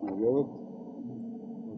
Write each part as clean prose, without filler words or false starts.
موجود.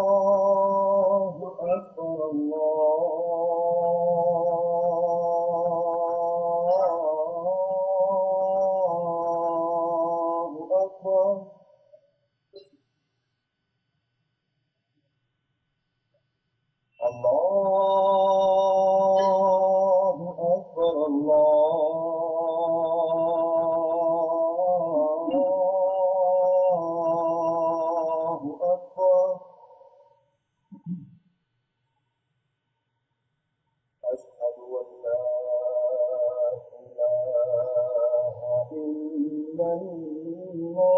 الله أكبر الله أكبر الله أكبر الله أكبر أشهد أن لا إله إلا الله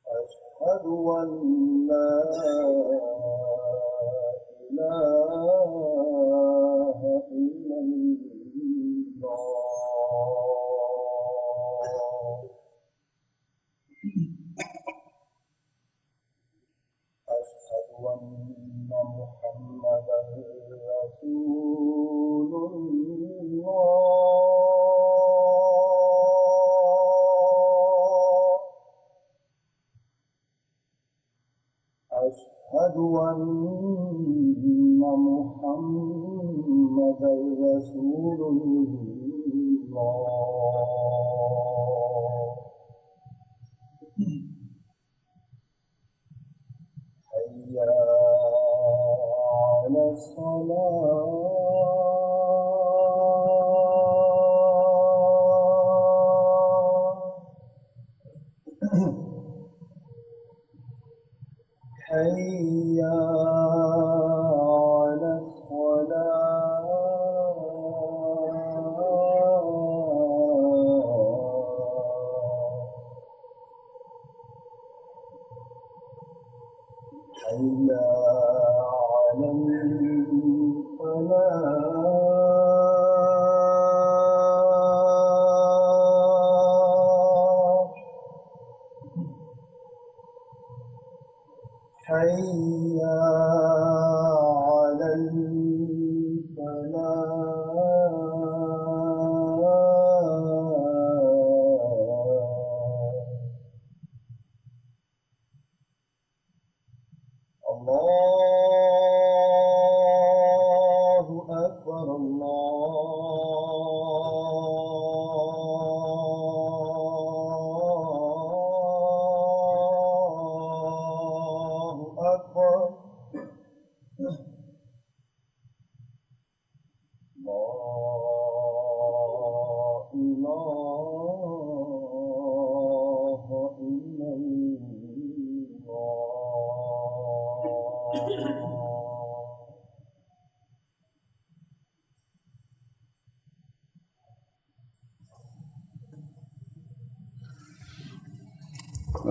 أشهد أن لا إله إلا الله أشهد أن محمدا رسول الله أشهد أن محمدا رسول الله حي على الصلاة حي على الصلاة حي على الفلاح حي على الفلاح الله أكبر الله أكبر لا إله إلا الله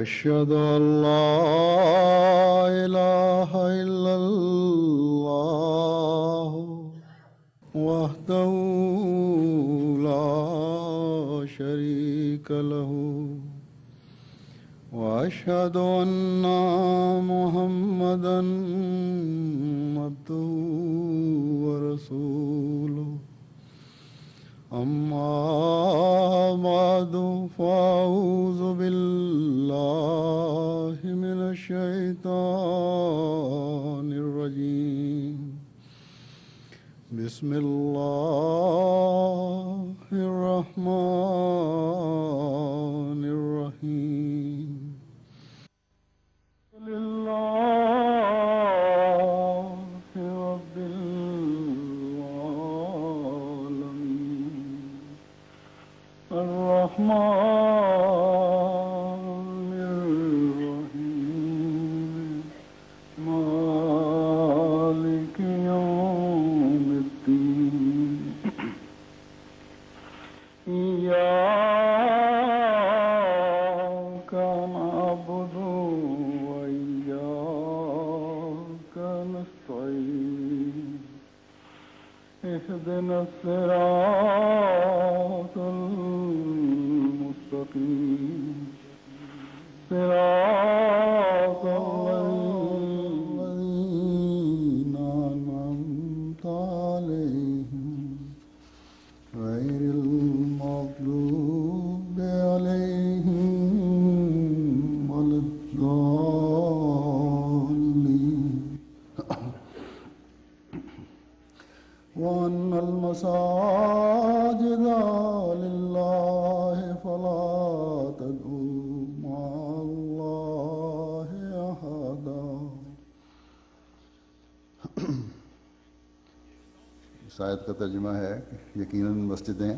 أشهد أن لا إله إلا الله وحده لا شريك له وأشهد أن محمدا عبده ورسوله أما بعد فأعوذ بالله من الشيطان الرجيم بسم الله الرحمن الرحيم لله رب العالمين الرحمن الرحيم مالك يوم الدين إياك نعبد وإياك نستعين اهدنا الصراط المستقيم صراط الذين أنعمت عليهم غير المغضوب عليهم ولا الضالين وأن المساجد لله فلا تدعوا مع الله أحدا. اس آیت کا ترجمہ ہے کہ یقیناً مسجدیں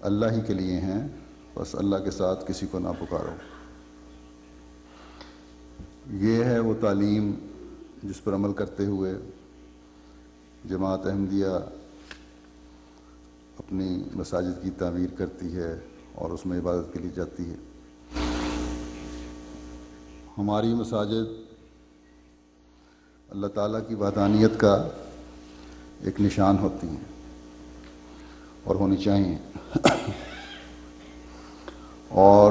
اللہ ہی کے لیے ہیں، بس اللہ کے ساتھ کسی کو نہ پکارو. یہ ہے وہ تعلیم جس پر عمل کرتے ہوئے جماعت احمدیہ اپنی مساجد کی تعمیر کرتی ہے اور اس میں عبادت کے لیے جاتی ہے. ہماری مساجد اللہ تعالیٰ کی وحدانیت کا ایک نشان ہوتی ہیں اور ہونی چاہیے، اور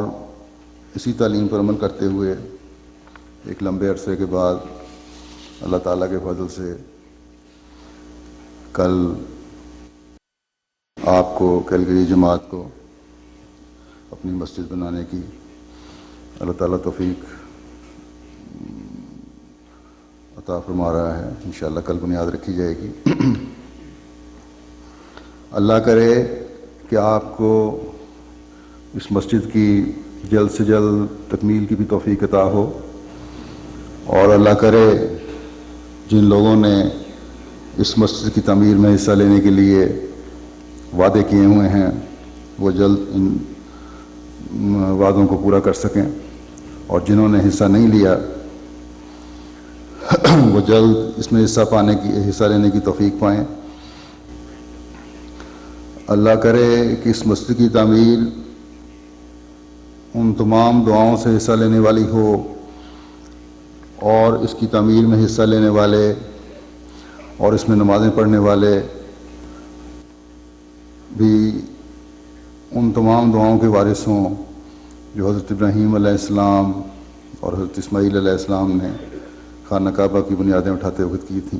اسی تعلیم پر عمل کرتے ہوئے ایک لمبے عرصے کے بعد اللہ تعالیٰ کے فضل سے کل آپ کو کیلگری جماعت کو اپنی مسجد بنانے کی اللہ تعالیٰ توفیق عطا فرما رہا ہے. انشاءاللہ کل بنیاد رکھی جائے گی. اللہ کرے کہ آپ کو اس مسجد کی جلد سے جلد تکمیل کی بھی توفیق عطا ہو، اور اللہ کرے جن لوگوں نے اس مسجد کی تعمیر میں حصہ لینے کے لیے وعدے کیے ہوئے ہیں وہ جلد ان وعدوں کو پورا کر سکیں، اور جنہوں نے حصہ نہیں لیا وہ جلد اس میں حصہ لینے کی توفیق پائیں. اللہ کرے کہ اس مسجد کی تعمیر ان تمام دعاؤں سے حصہ لینے والی ہو، اور اس کی تعمیر میں حصہ لینے والے اور اس میں نمازیں پڑھنے والے بھی ان تمام دعاؤں کے وارث ہوں جو حضرت ابراہیم علیہ السلام اور حضرت اسماعیل علیہ السلام نے خانہ کعبہ کی بنیادیں اٹھاتے وقت کی تھیں.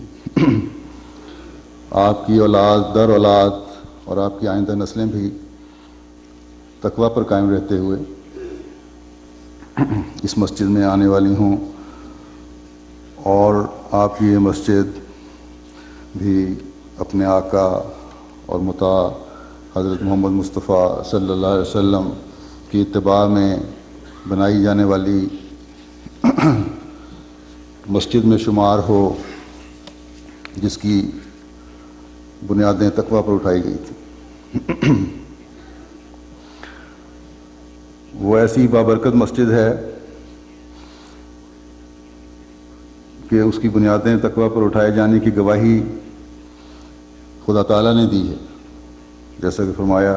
آپ کی اولاد در اولاد اور آپ کی آئندہ نسلیں بھی تقویٰ پر قائم رہتے ہوئے اس مسجد میں آنے والی ہوں، اور آپ کی یہ مسجد بھی اپنے آقا اور مطاع حضرت محمد مصطفیٰ صلی اللہ علیہ وسلم کی اتباع میں بنائی جانے والی مسجد میں شمار ہو جس کی بنیادیں تقویٰ پر اٹھائی گئی تھیں. وہ ایسی بابرکت مسجد ہے کہ اس کی بنیادیں تقویٰ پر اٹھائے جانے کی گواہی خدا تعالیٰ نے دی ہے، جیسا کہ فرمایا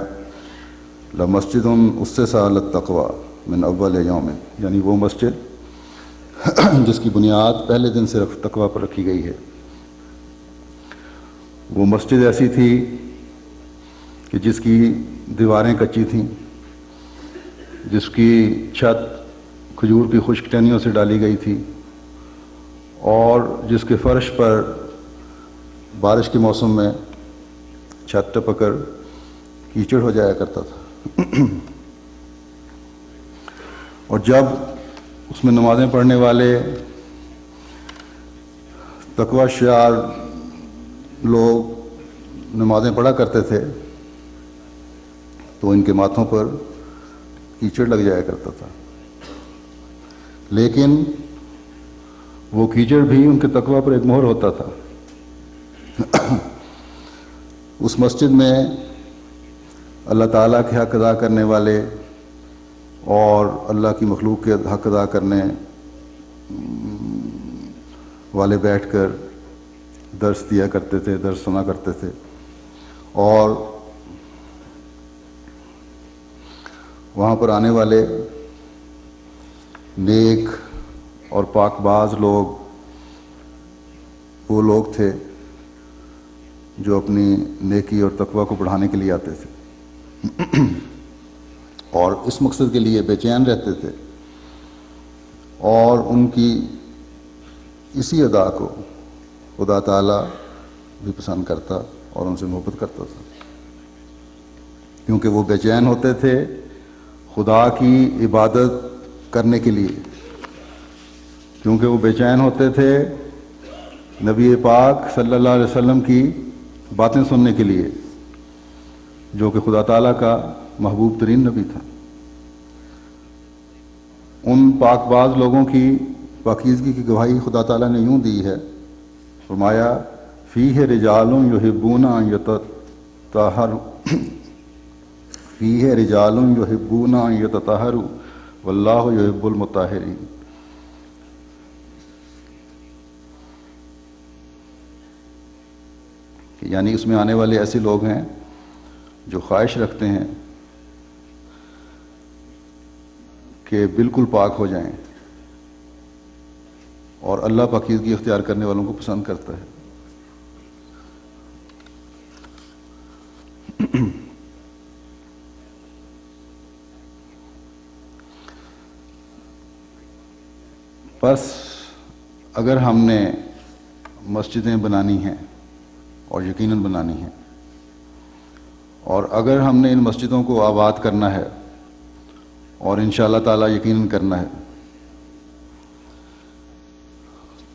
لَمَسْجِدٌ أُسِّسَ عَلَى التَّقْوَىٰ مِنْ أَوَّلِ يَوْمٍ، یعنی وہ مسجد جس کی بنیاد پہلے دن سے تقویٰ پر رکھی گئی ہے. وہ مسجد ایسی تھی کہ جس کی دیواریں کچی تھیں، جس کی چھت کھجور کی خشک ٹہنیوں سے ڈالی گئی تھی، اور جس کے فرش پر بارش کے موسم میں چھت ٹپک کر کیچڑ ہو جایا کرتا تھا. اور جب اس میں نمازیں پڑھنے والے تقویٰ شعار لوگ نمازیں پڑھا کرتے تھے تو ان کے ماتھوں پر کیچڑ لگ جایا کرتا تھا، لیکن وہ کیچڑ بھی ان کے تقویٰ پر ایک مہر ہوتا تھا. اس مسجد میں اللہ تعالیٰ کے حق ادا کرنے والے اور اللہ کی مخلوق کے حق ادا کرنے والے بیٹھ کر درس دیا کرتے تھے، درس سنا کرتے تھے، اور وہاں پر آنے والے نیک اور پاک باز لوگ وہ لوگ تھے جو اپنی نیکی اور تقوی کو بڑھانے کے لیے آتے تھے اور اس مقصد کے لیے بے چین رہتے تھے، اور ان کی اسی ادا کو خدا تعالیٰ بھی پسند کرتا اور ان سے محبت کرتا تھا، کیونکہ وہ بے چین ہوتے تھے خدا کی عبادت کرنے کے لیے، کیونکہ وہ بے چین ہوتے تھے نبی پاک صلی اللہ علیہ وسلم کی باتیں سننے کے لیے، جو کہ خدا تعالیٰ کا محبوب ترین نبی تھا۔ ان پاک باز لوگوں کی پاکیزگی کی گواہی خدا تعالیٰ نے یوں دی ہے، فرمایا فیہ رجال یحبون ان یتطہروا فیہ رجال یحبون ان یتطہروا واللہ یحب المطہرین۔ یعنی اس میں آنے والے ایسے لوگ ہیں جو خواہش رکھتے ہیں کہ بالکل پاک ہو جائیں، اور اللہ پاکیزگی اختیار کرنے والوں کو پسند کرتا ہے۔ بس اگر ہم نے مسجدیں بنانی ہیں اور یقیناً بنانی ہیں، اور اگر ہم نے ان مسجدوں کو آباد کرنا ہے اور انشاءاللہ تعالیٰ یقیناً کرنا ہے،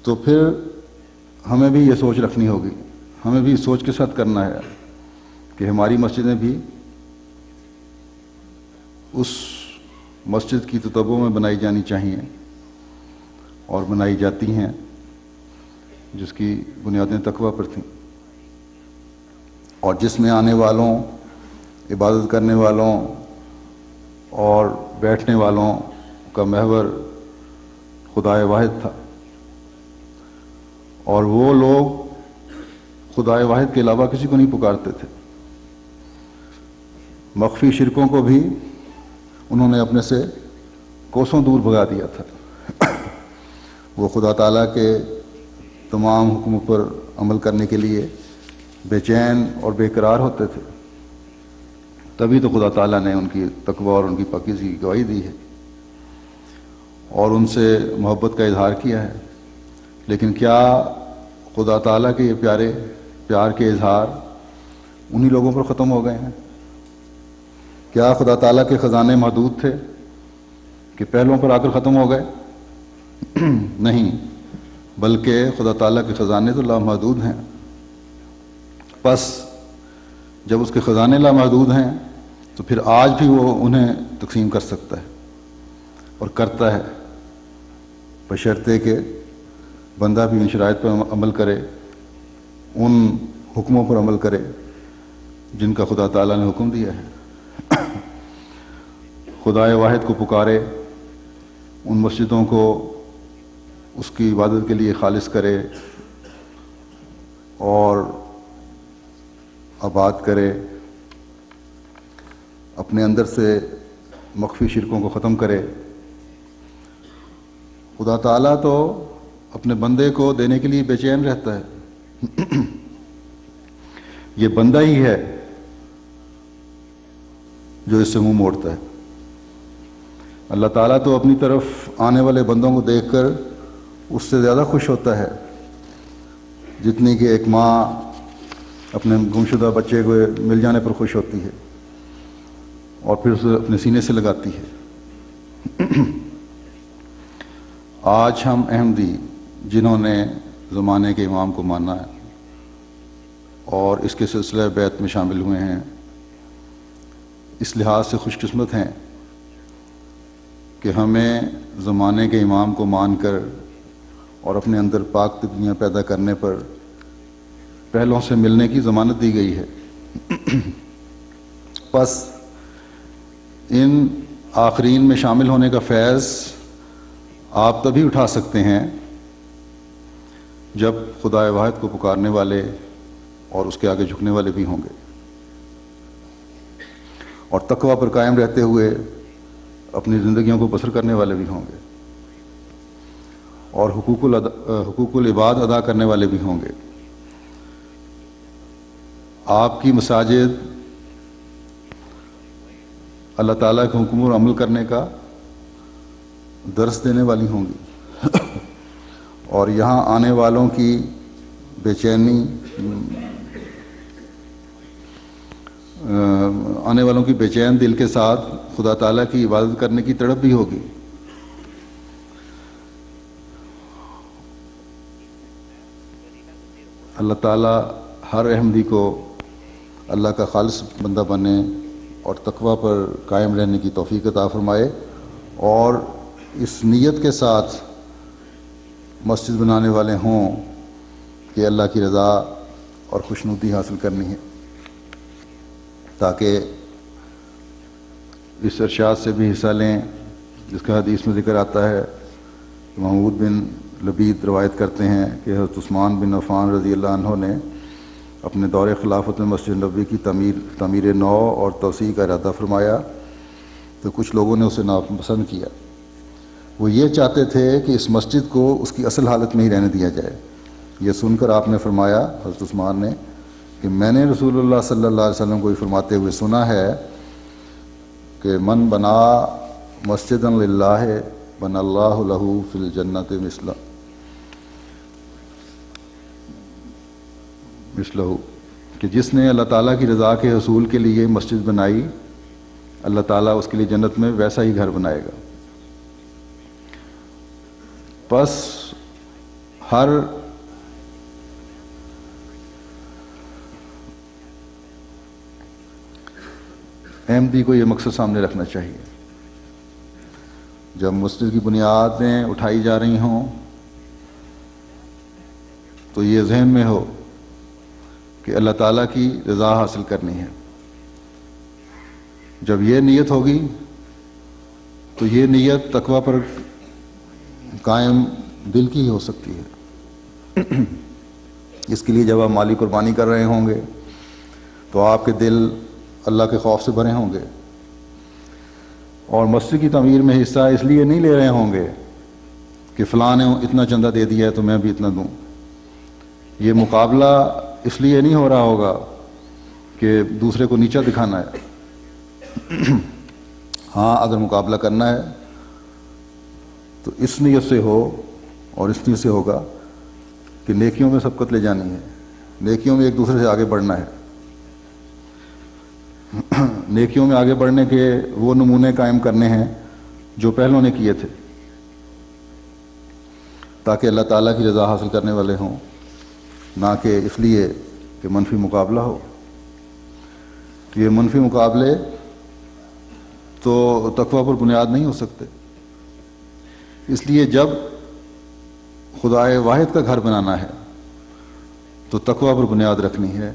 تو پھر ہمیں بھی یہ سوچ رکھنی ہوگی، ہمیں بھی اس سوچ کے ساتھ کرنا ہے کہ ہماری مسجدیں بھی اس مسجد کی تتبع میں بنائی جانی چاہیے اور بنائی جاتی ہیں جس کی بنیادیں تقویٰ پر تھیں، اور جس میں آنے والوں، عبادت کرنے والوں اور بیٹھنے والوں کا محور خدائے واحد تھا، اور وہ لوگ خدائے واحد کے علاوہ کسی کو نہیں پکارتے تھے۔ مخفی شرکوں کو بھی انہوں نے اپنے سے کوسوں دور بھگا دیا تھا۔ وہ خدا تعالیٰ کے تمام حکموں پر عمل کرنے کے لیے بے چین اور بے قرار ہوتے تھے، تبھی تو خدا تعالیٰ نے ان کی تقوی اور ان کی پاکیزگی کی گواہی دی ہے اور ان سے محبت کا اظہار کیا ہے۔ لیکن کیا خدا تعالیٰ کے یہ پیار کے اظہار انہی لوگوں پر ختم ہو گئے ہیں؟ کیا خدا تعالیٰ کے خزانے محدود تھے کہ پہلوں پر آ کر ختم ہو گئے؟ نہیں، بلکہ خدا تعالیٰ کے خزانے تو لامحدود ہیں۔ پس جب اس کے خزانے لامحدود ہیں تو پھر آج بھی وہ انہیں تقسیم کر سکتا ہے اور کرتا ہے، بشرطے کہ بندہ بھی ان شرائط پر عمل کرے، ان حکموں پر عمل کرے جن کا خدا تعالیٰ نے حکم دیا ہے، خدائے واحد کو پکارے، ان مسجدوں کو اس کی عبادت کے لیے خالص کرے اور آباد کرے، اپنے اندر سے مخفی شرکوں کو ختم کرے۔ خدا تعالیٰ تو اپنے بندے کو دینے کے لیے بے چین رہتا ہے، یہ بندہ ہی ہے جو اس سے منہ موڑتا ہے۔ اللہ تعالیٰ تو اپنی طرف آنے والے بندوں کو دیکھ کر اس سے زیادہ خوش ہوتا ہے جتنی کہ ایک ماں اپنے گمشدہ بچے کو مل جانے پر خوش ہوتی ہے اور پھر اسے اپنے سینے سے لگاتی ہے۔ آج ہم احمدی جنہوں نے زمانے کے امام کو مانا ہے اور اس کے سلسلہ بیعت میں شامل ہوئے ہیں، اس لحاظ سے خوش قسمت ہیں کہ ہمیں زمانے کے امام کو مان کر اور اپنے اندر پاک دنیا پیدا کرنے پر پہلوں سے ملنے کی ضمانت دی گئی ہے۔ پس ان آخرین میں شامل ہونے کا فیض آپ تبھی اٹھا سکتے ہیں جب خدائے واحد کو پکارنے والے اور اس کے آگے جھکنے والے بھی ہوں گے، اور تقوی پر قائم رہتے ہوئے اپنی زندگیوں کو بسر کرنے والے بھی ہوں گے، اور حقوق العباد ادا کرنے والے بھی ہوں گے۔ آپ کی مساجد اللہ تعالیٰ کے حکم پر عمل کرنے کا درس دینے والی ہوں گی، اور یہاں آنے والوں کی بے چین دل کے ساتھ خدا تعالیٰ کی عبادت کرنے کی تڑپ بھی ہوگی۔ اللہ تعالیٰ ہر احمدی کو اللہ کا خالص بندہ بنے اور تقوی پر قائم رہنے کی توفیق عطا فرمائے، اور اس نیت کے ساتھ مسجد بنانے والے ہوں کہ اللہ کی رضا اور خوشنودی حاصل کرنی ہے، تاکہ اس ارشاد سے بھی حصہ لیں جس کا حدیث میں ذکر آتا ہے۔ محمود بن لبید روایت کرتے ہیں کہ حضرت عثمان بن عفان رضی اللہ عنہ نے اپنے دور خلافت میں مسجد نبوی کی تعمیر نو اور توسیع کا ارادہ فرمایا تو کچھ لوگوں نے اسے ناپسند کیا۔ وہ یہ چاہتے تھے کہ اس مسجد کو اس کی اصل حالت میں ہی رہنے دیا جائے۔ یہ سن کر آپ نے فرمایا، حضرت عثمان نے، کہ میں نے رسول اللہ صلی اللہ علیہ وسلم کو یہ فرماتے ہوئے سنا ہے کہ من بنا مسجدا للہ بنى اللہ لہ فی الجنۃ مثلہ، کہ جس نے اللہ تعالیٰ کی رضا کے حصول کے لیے مسجد بنائی، اللہ تعالیٰ اس کے لیے جنت میں ویسا ہی گھر بنائے گا۔ پس ہر احمدی کو یہ مقصد سامنے رکھنا چاہیے، جب مسجد کی بنیادیں اٹھائی جا رہی ہوں تو یہ ذہن میں ہو کہ اللہ تعالیٰ کی رضا حاصل کرنی ہے۔ جب یہ نیت ہوگی تو یہ نیت تقوی پر قائم دل کی ہی ہو سکتی ہے۔ اس کے لیے جب آپ مالی قربانی کر رہے ہوں گے تو آپ کے دل اللہ کے خوف سے بھرے ہوں گے، اور مسجد کی تعمیر میں حصہ اس لیے نہیں لے رہے ہوں گے کہ فلاں نے اتنا چندہ دے دیا ہے تو میں بھی اتنا دوں۔ یہ مقابلہ اس لیے نہیں ہو رہا ہوگا کہ دوسرے کو نیچا دکھانا ہے۔ ہاں، اگر مقابلہ کرنا ہے تو اس نیت سے ہو، اور اس نیت سے ہوگا کہ نیکیوں میں سبقت لے جانی ہے، نیکیوں میں ایک دوسرے سے آگے بڑھنا ہے، نیکیوں میں آگے بڑھنے کے وہ نمونے قائم کرنے ہیں جو پہلوں نے کیے تھے، تاکہ اللہ تعالیٰ کی رضا حاصل کرنے والے ہوں، نہ کہ اس لیے کہ منفی مقابلہ ہو۔ یہ منفی مقابلے تو تقوی پر بنیاد نہیں ہو سکتے۔ اس لیے جب خدائے واحد کا گھر بنانا ہے تو تقوی پر بنیاد رکھنی ہے،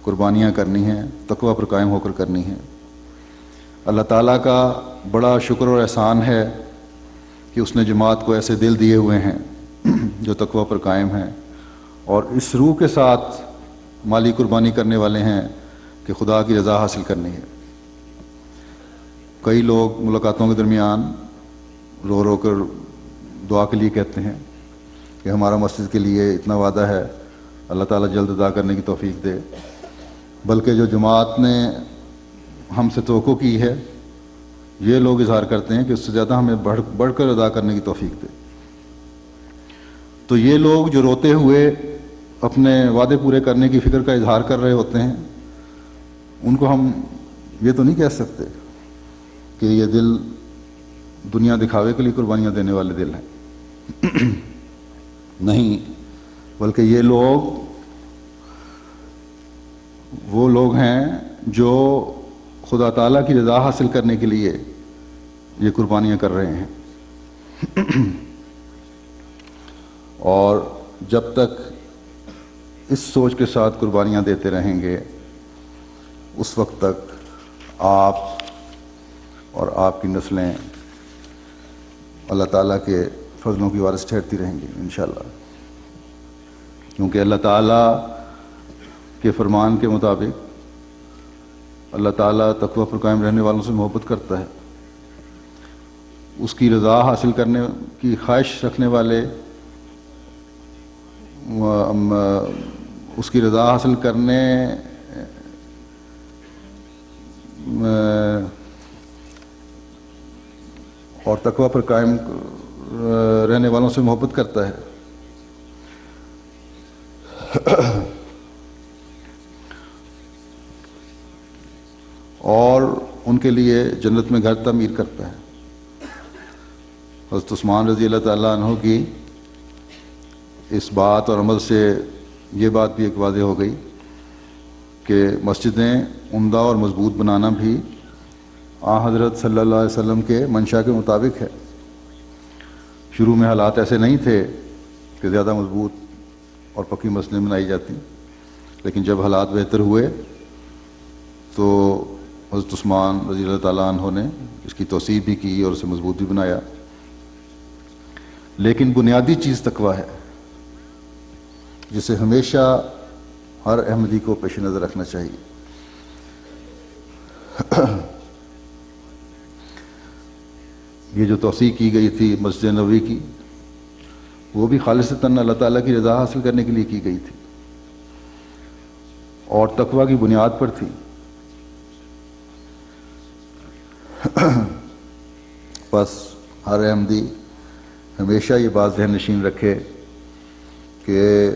قربانیاں کرنی ہیں، تقوی پر قائم ہو کر کرنی ہیں۔ اللہ تعالیٰ کا بڑا شکر اور احسان ہے کہ اس نے جماعت کو ایسے دل دیے ہوئے ہیں جو تقوی پر قائم ہیں، اور اس روح کے ساتھ مالی قربانی کرنے والے ہیں کہ خدا کی رضا حاصل کرنی ہے۔ کئی لوگ ملاقاتوں کے درمیان رو رو کر دعا کے لیے کہتے ہیں کہ ہمارا مسجد کے لیے اتنا وعدہ ہے، اللہ تعالیٰ جلد ادا کرنے کی توفیق دے، بلکہ جو جماعت نے ہم سے توقع کی ہے یہ لوگ اظہار کرتے ہیں کہ اس سے زیادہ ہمیں بڑھ کر ادا کرنے کی توفیق دے۔ تو یہ لوگ جو روتے ہوئے اپنے وعدے پورے کرنے کی فکر کا اظہار کر رہے ہوتے ہیں، ان کو ہم یہ تو نہیں کہہ سکتے کہ یہ دل دنیا دکھاوے کے لیے قربانیاں دینے والے دل ہیں۔ نہیں، بلکہ یہ لوگ وہ لوگ ہیں جو خدا تعالیٰ کی رضا حاصل کرنے کے لیے یہ قربانیاں کر رہے ہیں، اور جب تک اس سوچ کے ساتھ قربانیاں دیتے رہیں گے اس وقت تک آپ اور آپ کی نسلیں اللہ تعالیٰ کے فضلوں کی وارث ٹھہرتی رہیں گی انشاءاللہ، کیونکہ اللہ تعالیٰ کے فرمان کے مطابق اللہ تعالیٰ تقوی پر قائم رہنے والوں سے محبت کرتا ہے. اس کی رضا حاصل کرنے کی خواہش رکھنے والے اس کی رضا حاصل کرنے اور تقوی پر قائم رہنے والوں سے محبت کرتا ہے. اور ان کے لیے جنت میں گھر تعمیر کرتا ہے. حضرت عثمان رضی اللہ تعالیٰ عنہ کی اس بات اور عمل سے یہ بات بھی ایک واضح ہو گئی کہ مسجدیں عمدہ اور مضبوط بنانا بھی حضرت صلی اللہ علیہ وسلم کے منشا کے مطابق ہے. شروع میں حالات ایسے نہیں تھے کہ زیادہ مضبوط اور پکی مسجدیں بنائی جاتی، لیکن جب حالات بہتر ہوئے تو حضرت عثمان رضی اللہ تعالیٰ عنہ نے اس کی توسیع بھی کی اور اسے مضبوط بھی بنایا. لیکن بنیادی چیز تقویٰ ہے، جسے ہمیشہ ہر احمدی کو پیش نظر رکھنا چاہیے. یہ جو توسیع کی گئی تھی مسجد نبوی کی، وہ بھی خالصتاً اللہ تعالیٰ کی رضا حاصل کرنے کے لیے کی گئی تھی اور تقویٰ کی بنیاد پر تھی. بس ہر احمدی ہمیشہ یہ بات ذہن نشین رکھے کہ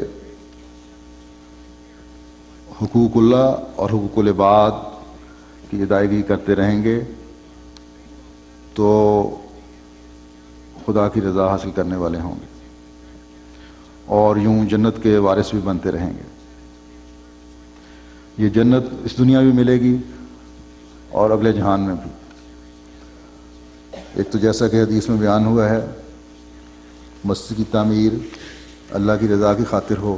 حقوق اللہ اور حقوق العباد کی ادائیگی کرتے رہیں گے تو خدا کی رضا حاصل کرنے والے ہوں گے اور یوں جنت کے وارث بھی بنتے رہیں گے. یہ جنت اس دنیا بھی ملے گی اور اگلے جہان میں بھی. ایک تو جیسا کہ حدیث میں بیان ہوا ہے، مسجد کی تعمیر اللہ کی رضا کی خاطر ہو.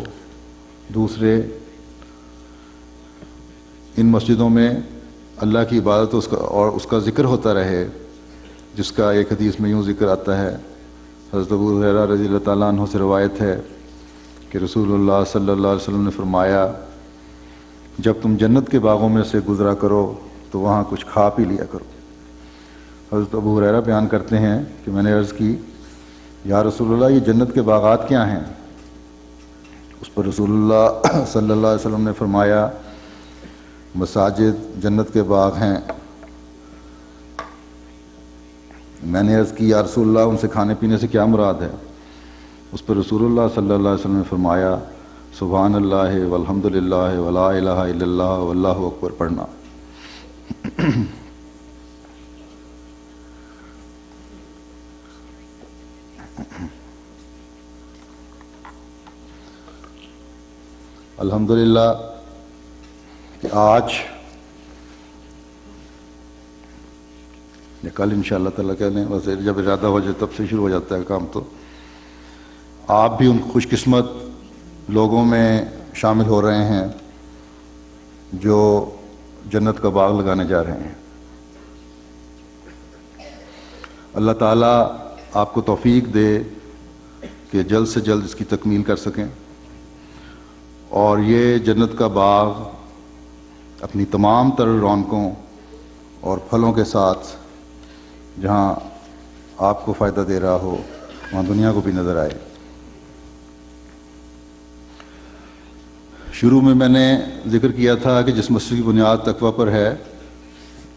دوسرے، ان مسجدوں میں اللہ کی عبادت اور اس کا ذکر ہوتا رہے، جس کا ایک حدیث میں یوں ذکر آتا ہے. حضرت ابو ہریرہ رضی اللہ تعالیٰ عنہ سے روایت ہے کہ رسول اللہ صلی اللہ علیہ وسلم نے فرمایا، جب تم جنت کے باغوں میں سے گزرا کرو تو وہاں کچھ کھا پی لیا کرو. حضرت ابو ہریرہ بیان کرتے ہیں کہ میں نے عرض کی، یا رسول اللہ، یہ جنت کے باغات کیا ہیں؟ اس پر رسول اللہ صلی اللہ علیہ وسلم نے فرمایا، مساجد جنت کے باغ ہیں. میں نے عرض کی، یا رسول اللہ، ان سے کھانے پینے سے کیا مراد ہے؟ اس پر رسول اللہ صلی اللہ علیہ وسلم نے فرمایا، سبحان اللہ والحمد للہ ولا الہ الا اللہ واللہ اکبر پڑھنا. الحمدللہ کہ آج یا کل انشاءاللہ تعالیٰ کہہ لیں، ویسے جب ارادہ ہو جائے تب سے شروع ہو جاتا ہے کام، تو آپ بھی ان خوش قسمت لوگوں میں شامل ہو رہے ہیں جو جنت کا باغ لگانے جا رہے ہیں. اللہ تعالیٰ آپ کو توفیق دے کہ جلد سے جلد اس کی تکمیل کر سکیں اور یہ جنت کا باغ اپنی تمام تر رونقوں اور پھلوں کے ساتھ جہاں آپ کو فائدہ دے رہا ہو وہاں دنیا کو بھی نظر آئے. شروع میں نے ذکر کیا تھا کہ جس مسجد کی بنیاد تقویٰ پر ہے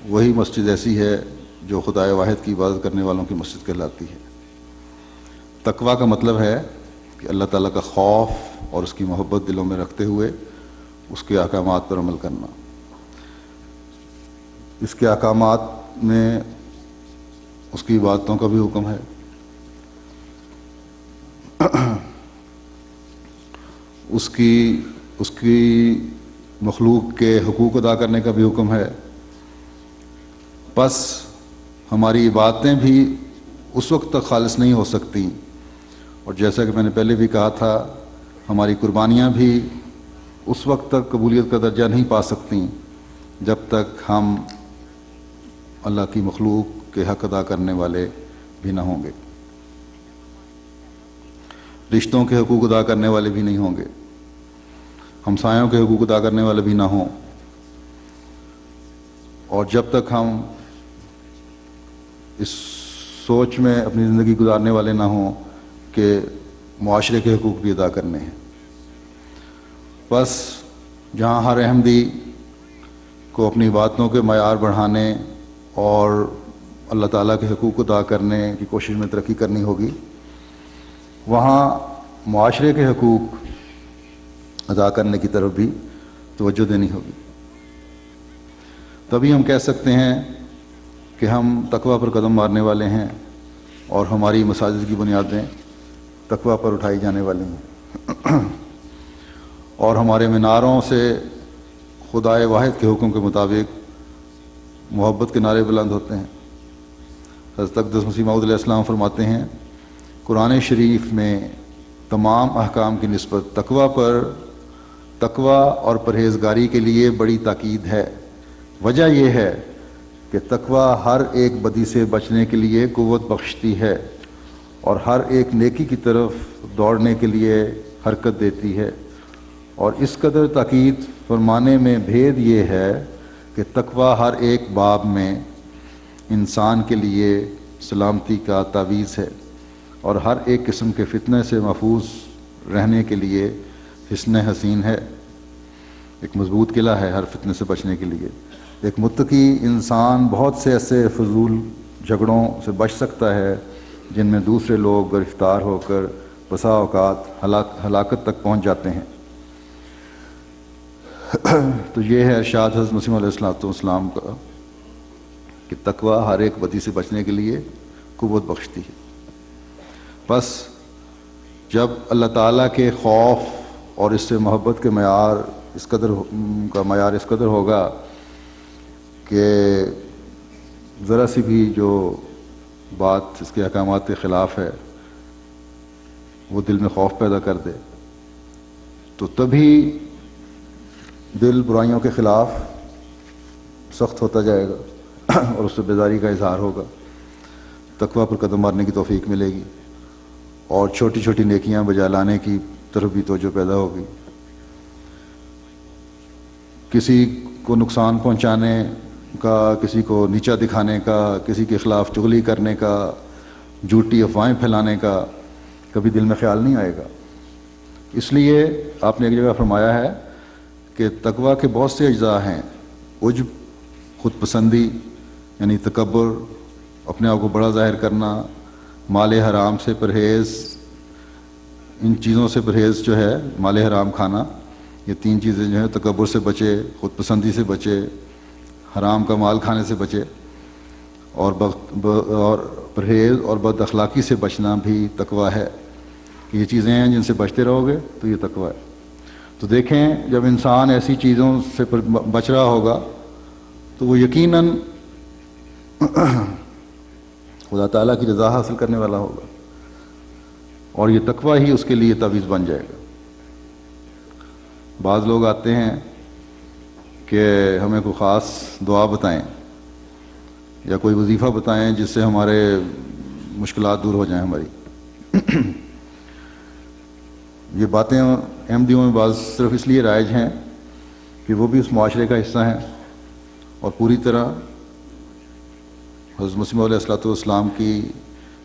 وہی مسجد ایسی ہے جو خدائے واحد کی عبادت کرنے والوں کی مسجد کہلاتی ہے. تقویٰ کا مطلب ہے کہ اللہ تعالیٰ کا خوف اور اس کی محبت دلوں میں رکھتے ہوئے اس کے احکامات پر عمل کرنا. اس کے احکامات میں اس کی عبادتوں کا بھی حکم ہے، اس کی مخلوق کے حقوق ادا کرنے کا بھی حکم ہے. بس ہماری عبادتیں بھی اس وقت تک خالص نہیں ہو سکتی، اور جیسا کہ میں نے پہلے بھی کہا تھا، ہماری قربانیاں بھی اس وقت تک قبولیت کا درجہ نہیں پا سکتی جب تک ہم اللہ کی مخلوق کے حق ادا کرنے والے بھی نہ ہوں گے، رشتوں کے حقوق ادا کرنے والے بھی نہیں ہوں گے، ہمسایوں کے حقوق ادا کرنے والے بھی نہ ہوں۔ اور جب تک ہم اس سوچ میں اپنی زندگی گزارنے والے نہ ہوں کہ معاشرے کے حقوق بھی ادا کرنے ہیں، بس جہاں ہر احمدی کو اپنی باتوں کے معیار بڑھانے اور اللہ تعالیٰ کے حقوق ادا کرنے کی کوشش میں ترقی کرنی ہوگی، وہاں معاشرے کے حقوق ادا کرنے کی طرف بھی توجہ دینی ہوگی۔ تبھی ہم کہہ سکتے ہیں کہ ہم تقویٰ پر قدم مارنے والے ہیں اور ہماری مساجد کی بنیادیں تقویٰ پر اٹھائی جانے والی ہیں، اور ہمارے میناروں سے خدائے واحد کے حکم کے مطابق محبت کے نعرے بلند ہوتے ہیں۔ حضرت اقدس مسیح موعود علیہ السلام فرماتے ہیں، قرآن شریف میں تمام احکام کی نسبت تقویٰ اور پرہیزگاری کے لیے بڑی تاکید ہے۔ وجہ یہ ہے کہ تقویٰ ہر ایک بدی سے بچنے کے لیے قوت بخشتی ہے اور ہر ایک نیکی کی طرف دوڑنے کے لیے حرکت دیتی ہے، اور اس قدر تاکید فرمانے میں بھید یہ ہے کہ تقویٰ ہر ایک باب میں انسان کے لیے سلامتی کا تعویذ ہے اور ہر ایک قسم کے فتنے سے محفوظ رہنے کے لیے حصن حسین ہے، ایک مضبوط قلعہ ہے ہر فتنے سے بچنے کے لیے۔ ایک متقی انسان بہت سے ایسے فضول جھگڑوں سے بچ سکتا ہے جن میں دوسرے لوگ گرفتار ہو کر بسا اوقات ہلاکت تک پہنچ جاتے ہیں۔ تو یہ ہے ارشاد حضرت مسیح علیہ السلام کا کہ تقویٰ ہر ایک بدی سے بچنے کے لیے قوت بخشتی ہے۔ بس جب اللہ تعالیٰ کے خوف اور اس سے محبت کے معیار اس قدر ہوگا کہ ذرا سی بھی جو بات اس کے احکامات کے خلاف ہے وہ دل میں خوف پیدا کر دے، تو تبھی دل برائیوں کے خلاف سخت ہوتا جائے گا اور اس سے بیزاری کا اظہار ہوگا، تقویٰ پر قدم مارنے کی توفیق ملے گی اور چھوٹی چھوٹی نیکیاں بجا لانے کی طرف بھی توجہ پیدا ہوگی۔ کسی کو نقصان پہنچانے کا، کسی کو نیچا دکھانے کا، کسی کے خلاف چغلی کرنے کا، جھوٹی افواہیں پھیلانے کا کبھی دل میں خیال نہیں آئے گا۔ اس لیے آپ نے ایک جگہ فرمایا ہے کہ تقویٰ کے بہت سے اجزاء ہیں، عجب، خود پسندی یعنی تکبر، اپنے آپ کو بڑا ظاہر کرنا، مال حرام سے پرہیز، ان چیزوں سے پرہیز جو ہے مال حرام کھانا، یہ تین چیزیں جو ہیں تکبر سے بچے، خود پسندی سے بچے، حرام کا مال کھانے سے بچے، اور پرہیز اور بد اخلاقی سے بچنا بھی تقویٰ ہے کہ یہ چیزیں ہیں جن سے بچتے رہو گے تو یہ تقویٰ ہے۔ تو دیکھیں جب انسان ایسی چیزوں سے بچ رہا ہوگا تو وہ یقیناً خدا تعالیٰ کی رضا حاصل کرنے والا ہوگا اور یہ تقویٰ ہی اس کے لیے تعویذ بن جائے گا۔ بعض لوگ آتے ہیں کہ ہمیں کوئی خاص دعا بتائیں یا کوئی وظیفہ بتائیں جس سے ہمارے مشکلات دور ہو جائیں ہماری۔ یہ باتیں احمدیوں میں بعض صرف اس لیے رائج ہیں کہ وہ بھی اس معاشرے کا حصہ ہیں اور پوری طرح حضرت مسیح علیہ السلام کی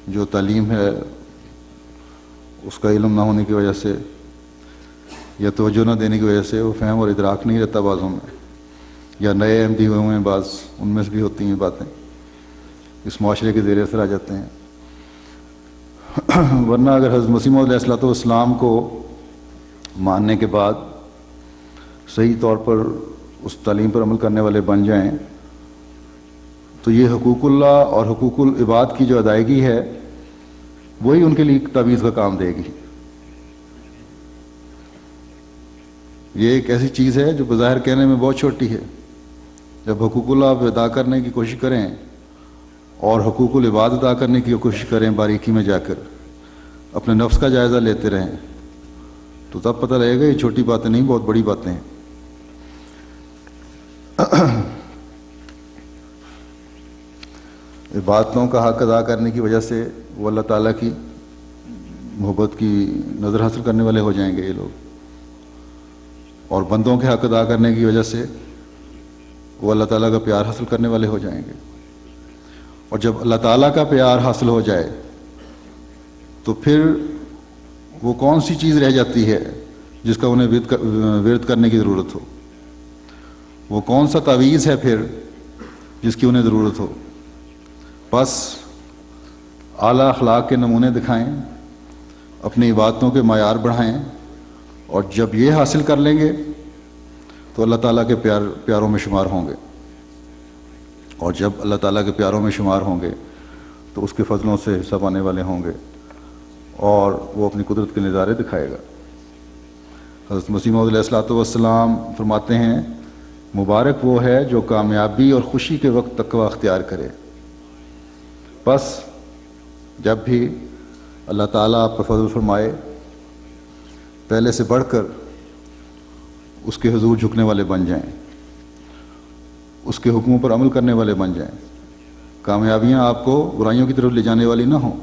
جو تعلیم ہے اس کا علم نہ ہونے کی وجہ سے یا توجہ نہ دینے کی وجہ سے وہ فہم اور ادراک نہیں رہتا بعضوں میں، یا نئے احمدی ہوئے ہیں بعض، ان میں سے بھی ہوتی ہیں باتیں، اس معاشرے کے زیر اثر آ جاتے ہیں۔ ورنہ اگر حضرت مسیح علیہ السلام کو ماننے کے بعد صحیح طور پر اس تعلیم پر عمل کرنے والے بن جائیں تو یہ حقوق اللہ اور حقوق العباد کی جو ادائیگی ہے وہی ان کے لیے تعویذ کا کام دے گی۔ یہ ایک ایسی چیز ہے جو بظاہر کہنے میں بہت چھوٹی ہے، جب حقوق اللہ آپ ادا کرنے کی کوشش کریں اور حقوق العباد ادا کرنے کی کوشش کریں باریکی میں جا کر اپنے نفس کا جائزہ لیتے رہیں تو تب پتہ لگے گا یہ چھوٹی باتیں نہیں، بہت بڑی باتیں ہیں۔ عبادتوں کا حق ادا کرنے کی وجہ سے وہ اللہ تعالیٰ کی محبت کی نظر حاصل کرنے والے ہو جائیں گے یہ لوگ، اور بندوں کے حق ادا کرنے کی وجہ سے وہ اللہ تعالیٰ کا پیار حاصل کرنے والے ہو جائیں گے۔ اور جب اللہ تعالیٰ کا پیار حاصل ہو جائے تو پھر وہ کون سی چیز رہ جاتی ہے جس کا انہیں ورد کرنے کی ضرورت ہو؟ وہ کون سا تعویذ ہے پھر جس کی انہیں ضرورت ہو؟ بس اعلیٰ اخلاق کے نمونے دکھائیں، اپنی عبادتوں کے معیار بڑھائیں، اور جب یہ حاصل کر لیں گے تو اللہ تعالیٰ کے پیاروں میں شمار ہوں گے، اور جب اللہ تعالیٰ کے پیاروں میں شمار ہوں گے تو اس کے فضلوں سے حصہ پانے والے ہوں گے، اور وہ اپنی قدرت کے نظارے دکھائے گا۔ حضرت مسیح موعود علیہ السلام فرماتے ہیں، مبارک وہ ہے جو کامیابی اور خوشی کے وقت تقوی اختیار کرے۔ بس جب بھی اللہ تعالیٰ آپ پر فضل فرمائے، پہلے سے بڑھ کر اس کے حضور جھکنے والے بن جائیں، اس کے حکموں پر عمل کرنے والے بن جائیں۔ کامیابیاں آپ کو برائیوں کی طرف لے جانے والی نہ ہوں،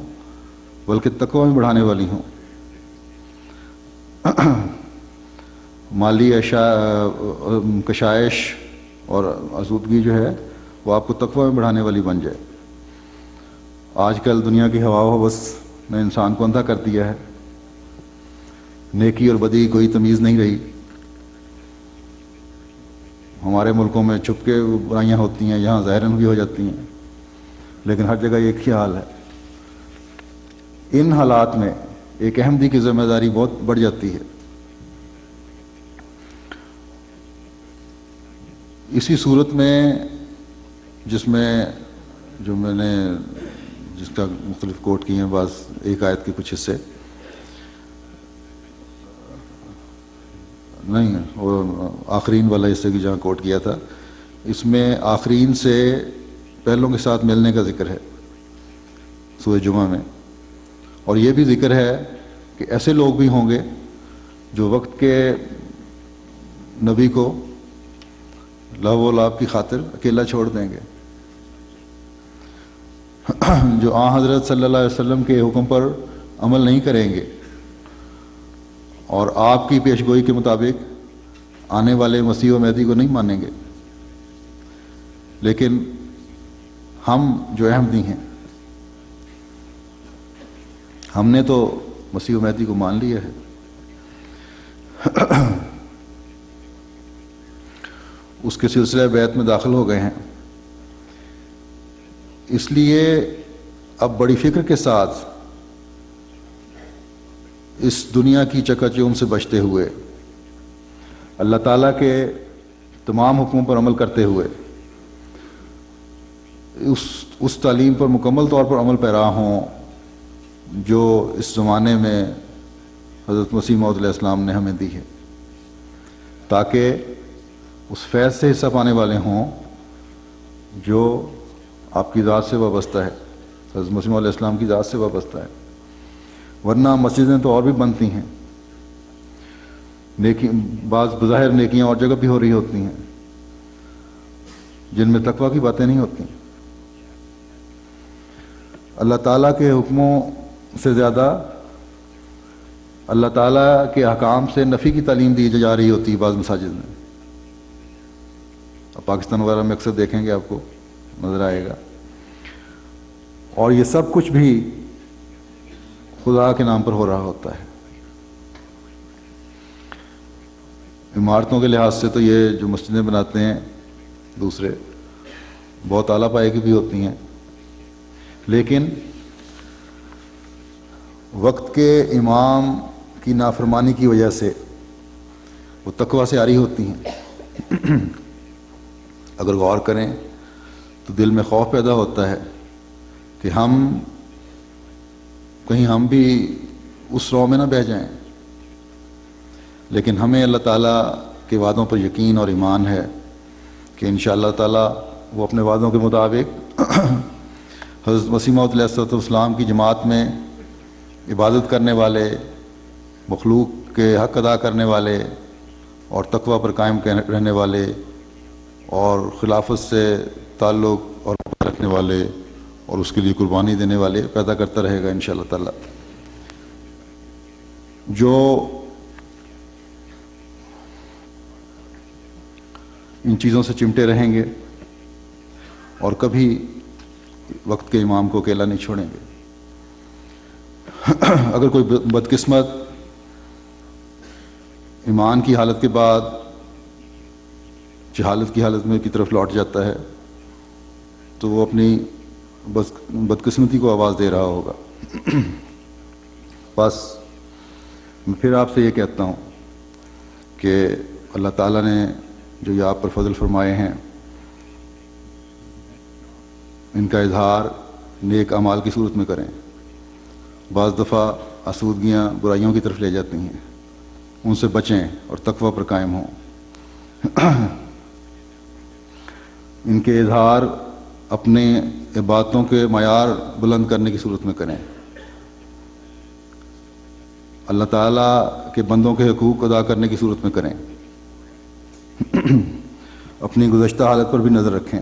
بلکہ تقوی میں بڑھانے والی ہوں۔ مالی کشائش اور آسودگی جو ہے وہ آپ کو تقوی میں بڑھانے والی بن جائے۔ آج کل دنیا کی ہوا و ہوس نے انسان کو اندھا کر دیا ہے، نیکی اور بدی کی کوئی تمیز نہیں رہی۔ ہمارے ملکوں میں چھپ کے برائیاں ہوتی ہیں، یہاں ظاہراً بھی ہو جاتی ہیں، لیکن ہر جگہ ایک ہی حال ہے۔ ان حالات میں ایک احمدی کی ذمہ داری بہت بڑھ جاتی ہے۔ اسی صورت میں جس کا مختلف کوٹ کیے ہیں، بعض ایک آیت کے کچھ حصے نہیں، وہ آخرین والا حصے کی جہاں کوٹ کیا تھا، اس میں آخرین سے پہلوں کے ساتھ ملنے کا ذکر ہے سورہ جمعہ میں، اور یہ بھی ذکر ہے کہ ایسے لوگ بھی ہوں گے جو وقت کے نبی کو لہو و لعب کی خاطر اکیلا چھوڑ دیں گے، جو آن حضرت صلی اللہ علیہ وسلم کے حکم پر عمل نہیں کریں گے، اور آپ کی پیشگوئی کے مطابق آنے والے مسیح و مہدی کو نہیں مانیں گے۔ لیکن ہم جو احمدی ہیں، ہم نے تو مسیح و مہدی کو مان لیا ہے۔ اس کے سلسلہ بیعت میں داخل ہو گئے ہیں، اس لیے اب بڑی فکر کے ساتھ اس دنیا کی چکا چوند سے بچتے ہوئے، اللہ تعالیٰ کے تمام حکموں پر عمل کرتے ہوئے، اس تعلیم پر مکمل طور پر عمل پیرا ہوں جو اس زمانے میں حضرت مسیح موعود علیہ السلام نے ہمیں دی ہے، تاکہ اس فیض سے حصہ پانے والے ہوں جو آپ کی ذات سے وابستہ ہے، حضرت مسیح موعود علیہ السلام کی ذات سے وابستہ ہے۔ ورنہ مسجدیں تو اور بھی بنتی ہیں، بعض بظاہر نیکیاں اور جگہ بھی ہو رہی ہوتی ہیں جن میں تقویٰ کی باتیں نہیں ہوتی۔ اللہ تعالیٰ کے حکموں سے زیادہ اللہ تعالیٰ کے احکام سے نفی کی تعلیم دی جا رہی ہوتی ہے بعض مساجد میں۔ اب پاکستان وغیرہ میں اکثر دیکھیں گے، آپ کو نظر آئے گا، اور یہ سب کچھ بھی خدا کے نام پر ہو رہا ہوتا ہے۔ عمارتوں کے لحاظ سے تو یہ جو مسجدیں بناتے ہیں دوسرے، بہت اعلیٰ پائے کی بھی ہوتی ہیں، لیکن وقت کے امام کی نافرمانی کی وجہ سے وہ تقویٰ سے عاری ہوتی ہیں۔ اگر غور کریں تو دل میں خوف پیدا ہوتا ہے کہ کہیں ہم بھی اس رو میں نہ بہہ جائیں، لیکن ہمیں اللہ تعالیٰ کے وعدوں پر یقین اور ایمان ہے کہ انشاءاللہ تعالیٰ وہ اپنے وعدوں کے مطابق حضرت مسیح موعود علیہ السلام کی جماعت میں عبادت کرنے والے، مخلوق کے حق ادا کرنے والے اور تقویٰ پر قائم رہنے والے اور خلافت سے تعلق اور رکھنے والے اور اس کے لیے قربانی دینے والے پیدا کرتا رہے گا انشاءاللہ تعالی. جو ان چیزوں سے چمٹے رہیں گے اور کبھی وقت کے امام کو اکیلا نہیں چھوڑیں گے. اگر کوئی بدقسمت ایمان کی حالت کے بعد جہالت کی حالت میں کی طرف لوٹ جاتا ہے تو وہ اپنی بدقسمتی کو آواز دے رہا ہوگا. بس میں پھر آپ سے یہ کہتا ہوں کہ اللہ تعالیٰ نے جو یہ آپ پر فضل فرمائے ہیں ان کا اظہار نیک اعمال کی صورت میں کریں. بعض دفعہ آسودگیاں برائیوں کی طرف لے جاتی ہیں، ان سے بچیں اور تقوی پر قائم ہوں. ان کے اظہار اپنے عبادتوں کے معیار بلند کرنے کی صورت میں کریں. اللہ تعالیٰ کے بندوں کے حقوق ادا کرنے کی صورت میں کریں. اپنی گزشتہ حالت پر بھی نظر رکھیں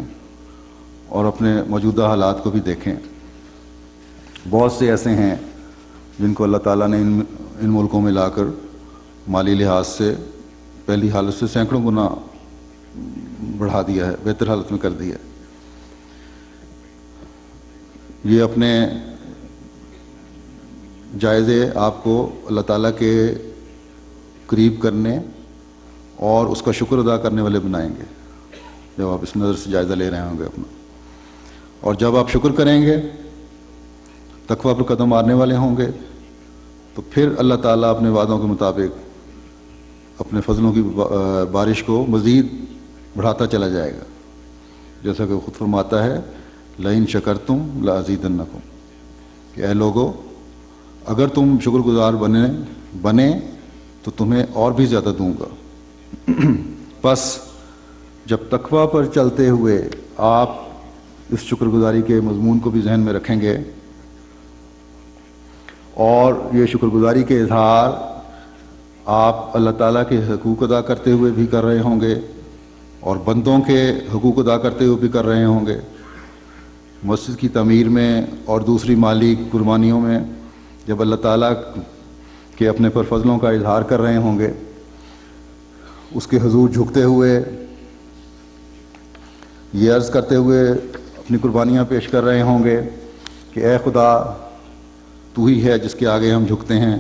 اور اپنے موجودہ حالات کو بھی دیکھیں. بہت سے ایسے ہیں جن کو اللہ تعالیٰ نے ان ملکوں میں لا کر مالی لحاظ سے پہلی حالت سے سینکڑوں گنا بڑھا دیا ہے، بہتر حالت میں کر دیا ہے. یہ اپنے جائزے آپ کو اللہ تعالیٰ کے قریب کرنے اور اس کا شکر ادا کرنے والے بنائیں گے جب آپ اس نظر سے جائزہ لے رہے ہوں گے اپنا. اور جب آپ شکر کریں گے، تقوی پر قدم مارنے والے ہوں گے، تو پھر اللہ تعالیٰ اپنے وعدوں کے مطابق اپنے فضلوں کی بارش کو مزید بڑھاتا چلا جائے گا. جیسا کہ وہ خود فرماتا ہے لئن شکرتم لازیدنکم، کہ اے لوگو اگر تم شکر گزار بنے تو تمہیں اور بھی زیادہ دوں گا. بس جب تقوی پر چلتے ہوئے آپ اس شکر گزاری کے مضمون کو بھی ذہن میں رکھیں گے اور یہ شکر گزاری کے اظہار آپ اللہ تعالیٰ کے حقوق ادا کرتے ہوئے بھی کر رہے ہوں گے اور بندوں کے حقوق ادا کرتے ہوئے بھی کر رہے ہوں گے. مسجد کی تعمیر میں اور دوسری مالی قربانیوں میں جب اللہ تعالیٰ کے اپنے پر فضلوں کا اظہار کر رہے ہوں گے، اس کے حضور جھکتے ہوئے یہ عرض کرتے ہوئے اپنی قربانیاں پیش کر رہے ہوں گے کہ اے خدا تو ہی ہے جس کے آگے ہم جھکتے ہیں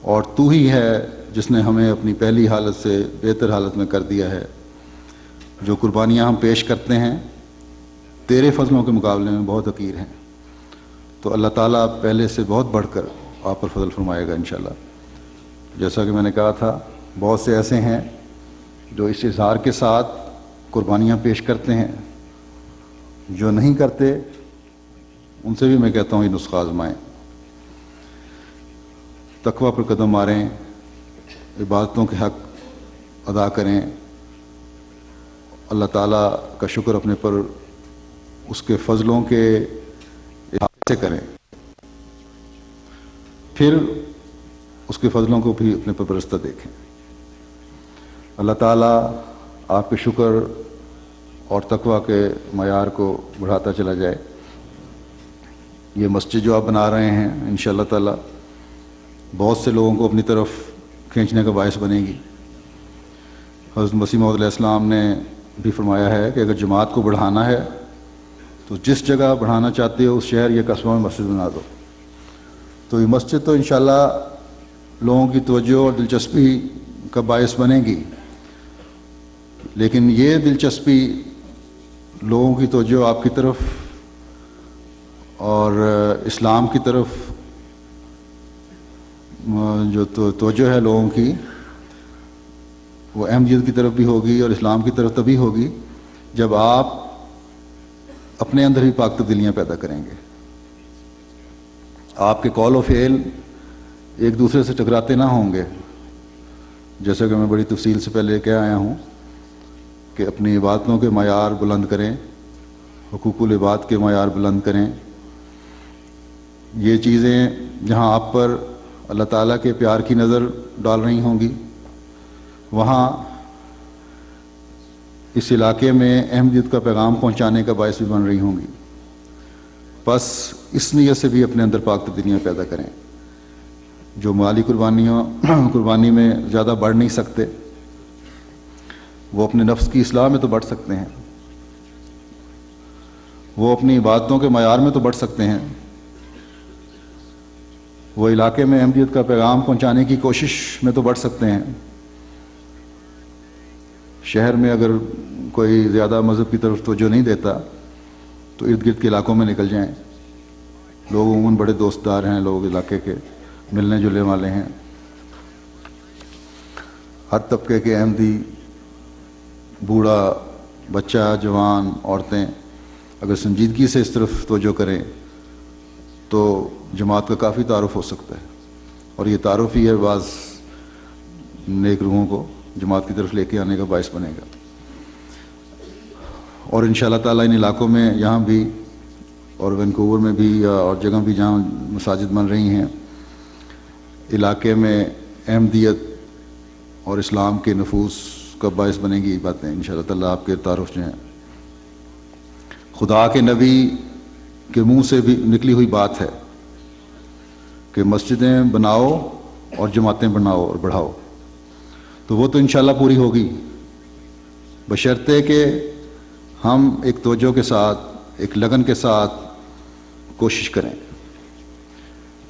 اور تو ہی ہے جس نے ہمیں اپنی پہلی حالت سے بہتر حالت میں کر دیا ہے. جو قربانیاں ہم پیش کرتے ہیں تیرے فضلوں کے مقابلے میں بہت حقیر ہیں. تو اللہ تعالیٰ پہلے سے بہت بڑھ کر آپ پر فضل فرمائے گا انشاءاللہ. جیسا کہ میں نے کہا تھا بہت سے ایسے ہیں جو اس اظہار کے ساتھ قربانیاں پیش کرتے ہیں، جو نہیں کرتے ان سے بھی میں کہتا ہوں یہ نسخہ آزمائیں. تقوی پر قدم ماریں، عبادتوں کے حق ادا کریں، اللہ تعالیٰ کا شکر اپنے پر اس کے فضلوں کے احاطے سے کریں، پھر اس کے فضلوں کو بھی اپنے پر برستا دیکھیں. اللہ تعالیٰ آپ کے شکر اور تقوی کے معیار کو بڑھاتا چلا جائے. یہ مسجد جو آپ بنا رہے ہیں انشاءاللہ تعالیٰ بہت سے لوگوں کو اپنی طرف کھینچنے کا باعث بنے گی. حضرت مسیح موعود علیہ السلام نے بھی فرمایا ہے کہ اگر جماعت کو بڑھانا ہے تو جس جگہ بڑھانا چاہتے ہو اس شہر یا قصبہ میں مسجد بنا دو. تو یہ مسجد تو انشاءاللہ لوگوں کی توجہ اور دلچسپی کا باعث بنے گی، لیکن یہ دلچسپی لوگوں کی توجہ آپ کی طرف اور اسلام کی طرف جو توجہ ہے لوگوں کی وہ احمدیت کی طرف بھی ہوگی اور اسلام کی طرف تبھی ہوگی جب آپ اپنے اندر بھی پاک تبدیلیاں پیدا کریں گے. آپ کے قول و فعل ایک دوسرے سے ٹکراتے نہ ہوں گے. جیسا کہ میں بڑی تفصیل سے پہلے کہہ آیا ہوں کہ اپنی عبادتوں کے معیار بلند کریں، حقوق العباد کے معیار بلند کریں. یہ چیزیں جہاں آپ پر اللہ تعالیٰ کے پیار کی نظر ڈال رہی ہوں گی وہاں اس علاقے میں احمدیت کا پیغام پہنچانے کا باعث بھی بن رہی ہوں گی. بس اس نیت سے بھی اپنے اندر پاک تبدیلیاں پیدا کریں. جو مالی قربانی میں زیادہ بڑھ نہیں سکتے وہ اپنے نفس کی اصلاح میں تو بڑھ سکتے ہیں, وہ اپنی عبادتوں کے معیار میں تو بڑھ سکتے ہیں, وہ علاقے میں احمدیت کا پیغام پہنچانے کی کوشش میں تو بڑھ سکتے ہیں. شہر میں اگر کوئی زیادہ مذہب کی طرف توجہ نہیں دیتا تو ارد گرد کے علاقوں میں نکل جائیں. لوگ عموماً بڑے دوستدار ہیں, لوگ علاقے کے ملنے جلنے والے ہیں. ہر طبقے کے احمدی, بوڑھا, بچہ, جوان, عورتیں اگر سنجیدگی سے اس طرف توجہ کریں تو جماعت کا کافی تعارف ہو سکتا ہے, اور یہ تعارف ہی ہے بعض نیک روحوں کو جماعت کی طرف لے کے آنے کا باعث بنے گا. اور انشاءاللہ تعالیٰ ان علاقوں میں, یہاں بھی اور وینکوور میں بھی اور جگہ بھی جہاں مساجد بن رہی ہیں, علاقے میں احمدیت اور اسلام کے نفوذ کا باعث بنے گی یہ باتیں انشاءاللہ تعالیٰ. آپ کے تعارف جو ہیں خدا کے نبی کے منہ سے بھی نکلی ہوئی بات ہے کہ مسجدیں بناؤ اور جماعتیں بناؤ اور بڑھاؤ, تو وہ تو انشاءاللہ پوری ہوگی بشرطے کہ ہم ایک توجہ کے ساتھ, ایک لگن کے ساتھ کوشش کریں.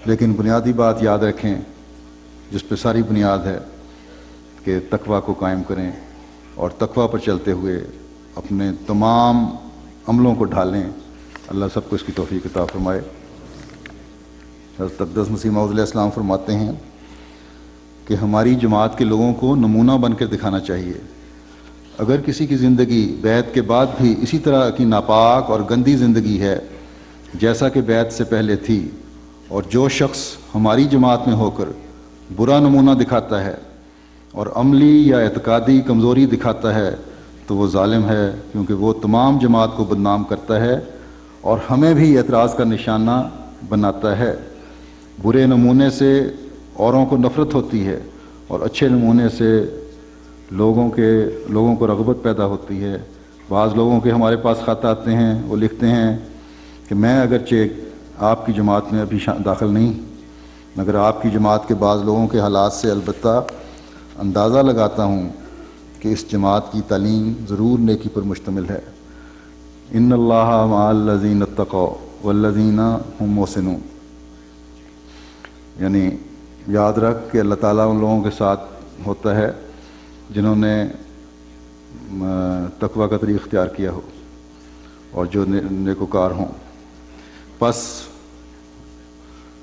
لیکن بنیادی بات یاد رکھیں جس پہ ساری بنیاد ہے کہ تقویٰ کو قائم کریں اور تقویٰ پر چلتے ہوئے اپنے تمام عملوں کو ڈھالیں. اللہ سب کو اس کی توفیق عطا فرمائے. حضرت اقدس مسیح موعود علیہ السلام فرماتے ہیں کہ ہماری جماعت کے لوگوں کو نمونہ بن کر دکھانا چاہیے. اگر کسی کی زندگی بیعت کے بعد بھی اسی طرح کی ناپاک اور گندی زندگی ہے جیسا کہ بیعت سے پہلے تھی, اور جو شخص ہماری جماعت میں ہو کر برا نمونہ دکھاتا ہے اور عملی یا اعتقادی کمزوری دکھاتا ہے تو وہ ظالم ہے, کیونکہ وہ تمام جماعت کو بدنام کرتا ہے اور ہمیں بھی اعتراض کا نشانہ بناتا ہے. برے نمونے سے اوروں کو نفرت ہوتی ہے اور اچھے نمونے سے لوگوں کو رغبت پیدا ہوتی ہے. بعض لوگوں کے ہمارے پاس خط آتے ہیں, وہ لکھتے ہیں کہ میں اگرچہ آپ کی جماعت میں ابھی داخل نہیں, مگر آپ کی جماعت کے بعض لوگوں کے حالات سے البتہ اندازہ لگاتا ہوں کہ اس جماعت کی تعلیم ضرور نیکی پر مشتمل ہے. ان اللہ مع الذین اتقوا والذین هم محسنون. یعنی یاد رکھ کہ اللہ تعالیٰ ان لوگوں کے ساتھ ہوتا ہے جنہوں نے تقویٰ کا طریق اختیار کیا ہو اور جو نیکوکار ہوں. پس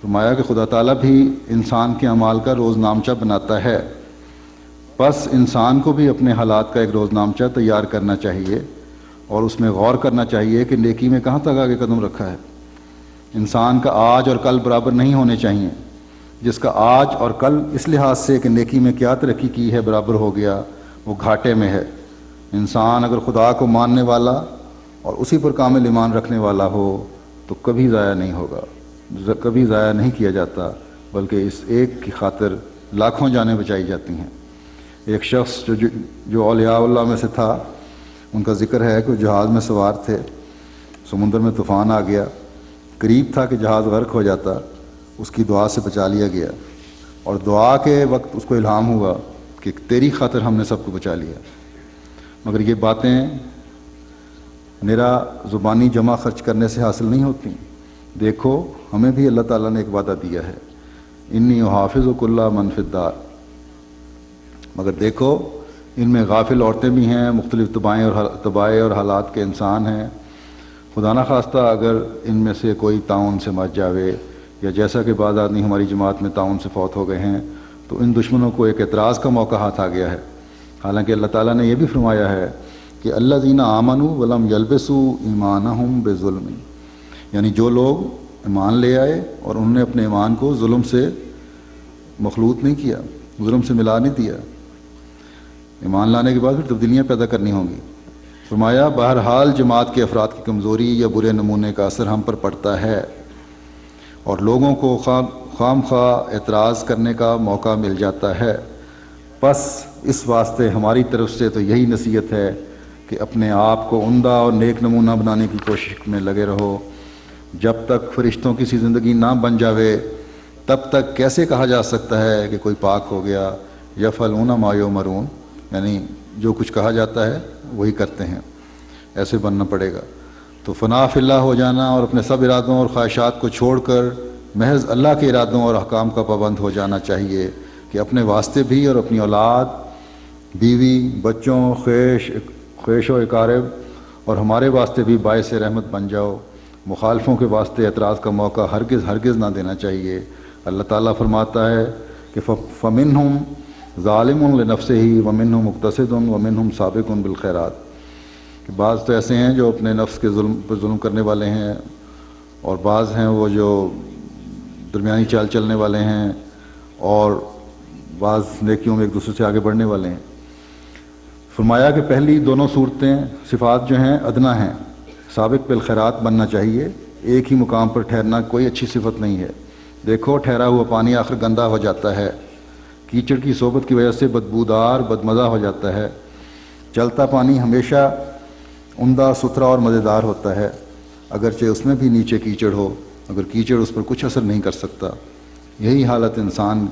فرمایا کہ خدا تعالیٰ بھی انسان کے اعمال کا روز نامچہ بناتا ہے. پس انسان کو بھی اپنے حالات کا ایک روز نامچہ تیار کرنا چاہیے اور اس میں غور کرنا چاہیے کہ نیکی میں کہاں تک آگے قدم رکھا ہے. انسان کا آج اور کل برابر نہیں ہونے چاہیے. جس کا آج اور کل اس لحاظ سے کہ نیکی میں کیا ترقی کی ہے برابر ہو گیا, وہ گھاٹے میں ہے. انسان اگر خدا کو ماننے والا اور اسی پر کامل ایمان رکھنے والا ہو تو کبھی ضائع نہیں ہوگا, کبھی ضائع نہیں کیا جاتا, بلکہ اس ایک کی خاطر لاکھوں جانیں بچائی جاتی ہیں. ایک شخص جو اولیاء اللہ میں سے تھا, ان کا ذکر ہے کہ جہاز میں سوار تھے, سمندر میں طوفان آ گیا, قریب تھا کہ جہاز غرق ہو جاتا, اس کی دعا سے بچا لیا گیا, اور دعا کے وقت اس کو الہام ہوا کہ تیری خاطر ہم نے سب کو بچا لیا. مگر یہ باتیں میرا زبانی جمع خرچ کرنے سے حاصل نہیں ہوتی. دیکھو ہمیں بھی اللہ تعالیٰ نے ایک وعدہ دیا ہے, انی احافظک اللہ من فی الدار. مگر دیکھو ان میں غافل عورتیں بھی ہیں, مختلف طبائع اور حالات کے انسان ہیں. خدا نہ خواستہ اگر ان میں سے کوئی تعاون سے مر جاوے, یا جیسا کہ بعض آدمی ہماری جماعت میں تعاون سے فوت ہو گئے ہیں, تو ان دشمنوں کو ایک اعتراض کا موقع ہاتھ آ گیا ہے. حالانکہ اللہ تعالیٰ نے یہ بھی فرمایا ہے کہ الذین آمنوا ولم یلبسوا ایمانہم بظلم, یعنی جو لوگ ایمان لے آئے اور انہوں نے اپنے ایمان کو ظلم سے مخلوط نہیں کیا, ظلم سے ملا نہیں دیا. ایمان لانے کے بعد پھر تبدیلیاں پیدا کرنی ہوں گی. فرمایا بہرحال جماعت کے افراد کی کمزوری یا برے نمونے کا اثر ہم پر پڑتا ہے اور لوگوں کو خام خواہ اعتراض کرنے کا موقع مل جاتا ہے. بس اس واسطے ہماری طرف سے تو یہی نصیحت ہے کہ اپنے آپ کو عمدہ اور نیک نمونہ بنانے کی کوشش میں لگے رہو. جب تک فرشتوں کی سی زندگی نہ بن جاوے تب تک کیسے کہا جا سکتا ہے کہ کوئی پاک ہو گیا؟ یفعلون ما یؤمرون، یعنی جو کچھ کہا جاتا ہے وہی کرتے ہیں، ایسے بننا پڑے گا۔ تو فنا فی اللہ ہو جانا اور اپنے سب ارادوں اور خواہشات کو چھوڑ کر محض اللہ کے ارادوں اور احکام کا پابند ہو جانا چاہیے کہ اپنے واسطے بھی اور اپنی اولاد، بیوی، بچوں، خیش و اقارب اور ہمارے واسطے بھی باعث رحمت بن جاؤ۔ مخالفوں کے واسطے اعتراض کا موقع ہرگز نہ دینا چاہیے۔ اللہ تعالیٰ فرماتا ہے کہ فمنہم ظالم لنفسہ ومنہم مقتصد ومنہم سابق بالخیرات، کہ بعض تو ایسے ہیں جو اپنے نفس کے پر ظلم کرنے والے ہیں، اور بعض ہیں وہ جو درمیانی چال چلنے والے ہیں، اور بعض نیکیوں میں ایک دوسرے سے آگے بڑھنے والے ہیں۔ فرمایا کہ پہلی دونوں صورتیں، صفات جو ہیں ادنا ہیں، سابق بالخیرات بننا چاہیے، ایک ہی مقام پر ٹھہرنا کوئی اچھی صفت نہیں ہے۔ دیکھو ٹھہرا ہوا پانی آخر گندا ہو جاتا ہے، کیچڑ کی صحبت کی وجہ سے بدبودار بدمزہ ہو جاتا ہے۔ چلتا پانی ہمیشہ عمدہ، ستھرا اور مزیدار ہوتا ہے، اگرچہ اس میں بھی نیچے کیچڑ ہو، اگر کیچڑ اس پر کچھ اثر نہیں کر سکتا۔ یہی حال انسان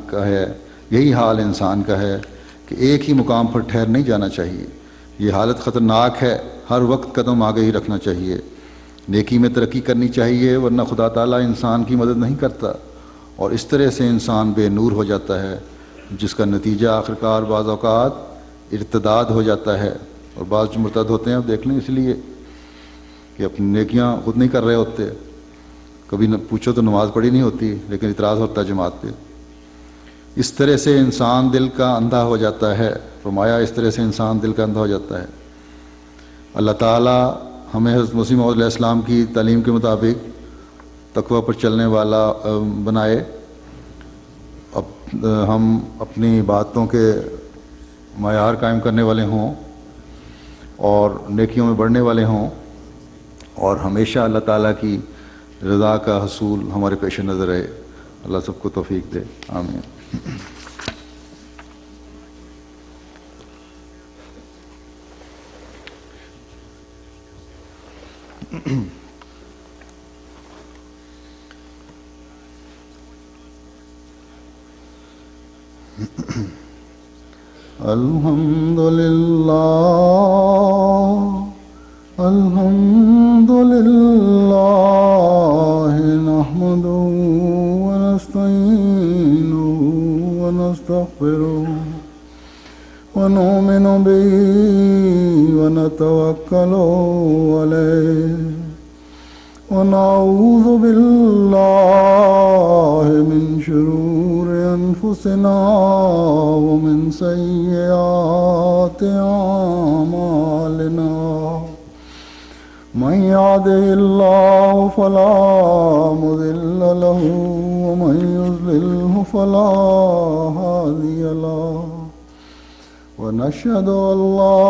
کا ہے کہ ایک ہی مقام پر ٹھہر نہیں جانا چاہیے۔ یہ حالت خطرناک ہے، ہر وقت قدم آگے ہی رکھنا چاہیے، نیکی میں ترقی کرنی چاہیے، ورنہ خدا تعالیٰ انسان کی مدد نہیں کرتا، اور اس طرح سے انسان بے نور ہو جاتا ہے، جس کا نتیجہ آخرکار بعض اوقات ارتداد ہو جاتا ہے۔ اور بعض جو مرتد ہوتے ہیں، اب دیکھ لیں، اس لیے کہ اپنی نیکیاں خود نہیں کر رہے ہوتے، کبھی پوچھو تو نماز پڑھی نہیں ہوتی، لیکن اعتراض ہوتا ہے جماعت پہ۔ اس طرح سے انسان دل کا اندھا ہو جاتا ہے۔ فرمایا اس طرح سے انسان دل کا اندھا ہو جاتا ہے۔ اللہ تعالیٰ ہمیں حضرت مسیح موعود علیہ السلام کی تعلیم کے مطابق تقوی پر چلنے والا بنائے، ہم اپنی باتوں کے معیار قائم کرنے والے ہوں اور نیکیوں میں بڑھنے والے ہوں، اور ہمیشہ اللہ تعالیٰ کی رضا کا حصول ہمارے پیش نظر رہے۔ اللہ سب کو توفیق دے، آمین۔ الحمد للہ نحمده ونستعینه ونستغفره ونؤمن به ونتوکل علیہ ونعوذ باللہ من شرور انفسنا ومن سیئات اعمالنا، من يهده الله فلا مضل له ومن يضلله فلا هادي له، ونشهد أن لا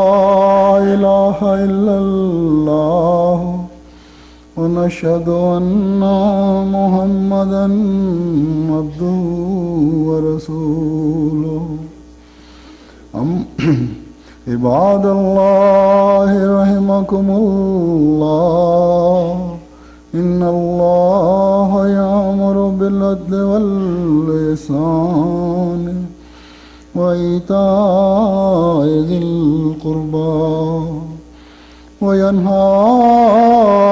إله إلا الله ونشهد أن محمدا عبده ورسوله۔ عباد الله رحمكم الله، إن الله يأمر بالعدل والإحسان وإيتاء ذي القربى وينهى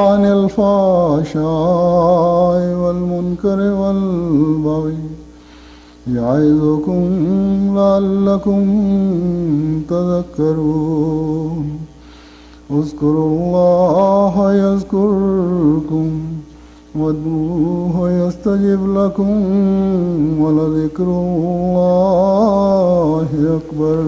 عن الفحشاء والمنكر والبغي، يعظكم لعلكم تذكرون۔ اذكروا الله يذكركم وادعوه يستجب لكم ولذكر الله أكبر۔